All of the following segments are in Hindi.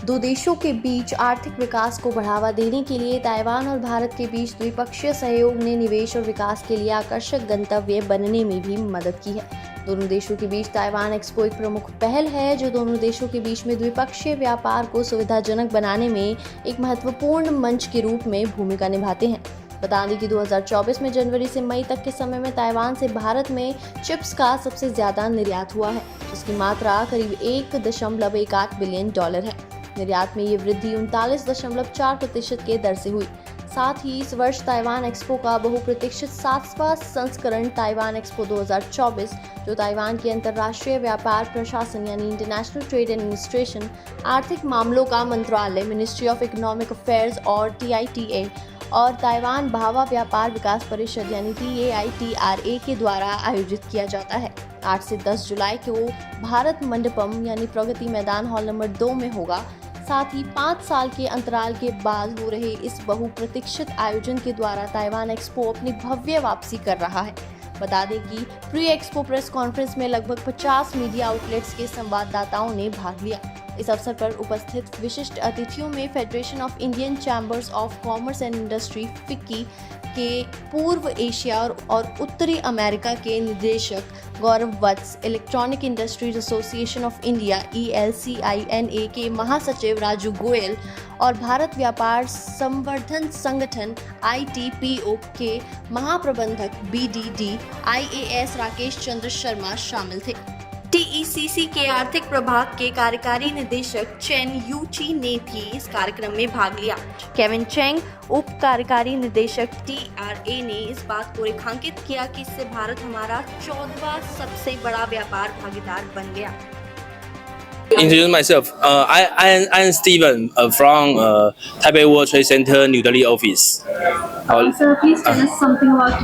दो देशों के बीच आर्थिक विकास को बढ़ावा देने के लिए ताइवान और भारत के बीच द्विपक्षीय सहयोग ने निवेश और विकास के लिए आकर्षक गंतव्य बनने में भी मदद की है। दोनों देशों के बीच ताइवान एक्सपो एक प्रमुख पहल है जो दोनों देशों के बीच में द्विपक्षीय व्यापार को सुविधाजनक बनाने में एक महत्वपूर्ण मंच के रूप में भूमिका निभाते हैं। बता दें कि 2024 में जनवरी से मई तक के समय में ताइवान से भारत में चिप्स का सबसे ज्यादा निर्यात हुआ है, जिसकी मात्रा करीब $1.18 बिलियन है। निर्यात में ये वृद्धि 39.4% के दर से हुई। साथ ही इस वर्ष ताइवान एक्सपो का बहुप्रतीक्षित 7वां संस्करण ताइवान एक्सपो 2024, जो ताइवान के अंतर्राष्ट्रीय व्यापार प्रशासन यानी इंटरनेशनल ट्रेड एडमिनिस्ट्रेशन, आर्थिक मामलों का मंत्रालय, मिनिस्ट्री ऑफ इकोनॉमिक अफेयर्स और TITA और ताइवान भावा व्यापार विकास परिषद यानी TAITRA के द्वारा आयोजित किया जाता है। 8 से 10 जुलाई को भारत मंडपम यानी प्रगति मैदान हॉल नंबर 2 में होगा। साथ ही 5 साल के अंतराल के बाद हो रहे इस बहुप्रतीक्षित आयोजन के द्वारा ताइवान एक्सपो अपनी भव्य वापसी कर रहा है। बता दें कि प्री एक्सपो प्रेस कॉन्फ्रेंस में लगभग 50 मीडिया आउटलेट्स के संवाददाताओं ने भाग लिया। इस अवसर पर उपस्थित विशिष्ट अतिथियों में Federation of Indian Chambers of Commerce and Industry FICCI के पूर्व एशिया और उत्तरी अमेरिका के निदेशक Gaurav Vats, electronic industries association of India ELCINA के महासचिव राजू गोयल और भारत व्यापार संवर्धन संगठन ITPO के महाप्रबंधक BDD IAS राकेश चंद्र शर्मा शामिल थे। TECC के आर्थिक प्रभाग के कार्यकारी निदेशक चेन यूची ने भी इस कार्यक्रम में भाग लिया। केविन चेंग, उप कार्यकारी निदेशक TRA, ने इस बात को रेखांकित किया कि इससे भारत हमारा 14वां सबसे बड़ा व्यापार भागीदार बन गया। Introduce myself. I am Steven from Taipei World Trade Center New Delhi office. Sir, please tell us something about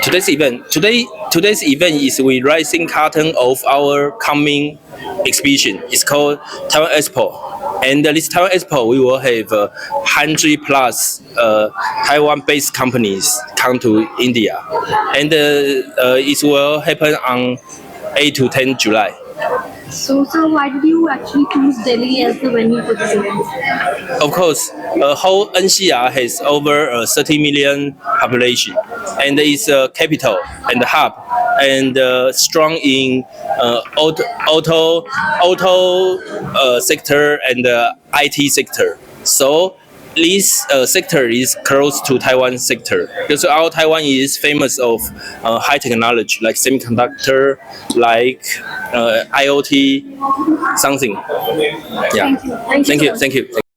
today's event. Today's event is we rising curtain of our coming exhibition. It's called Taiwan Expo, and this Taiwan Expo we will have 100+ Taiwan-based companies come to India, and it will happen on 8 to 10 July. So, sir, why did you actually choose Delhi as the venue for this event? Of course, whole NCR has over 30 million population, and is a capital and a hub, and strong in auto sector and IT sector. So this sector is close to Taiwan sector because our Taiwan is famous of high technology like semiconductor, like IoT, something. Yeah. Thank you. Thank you.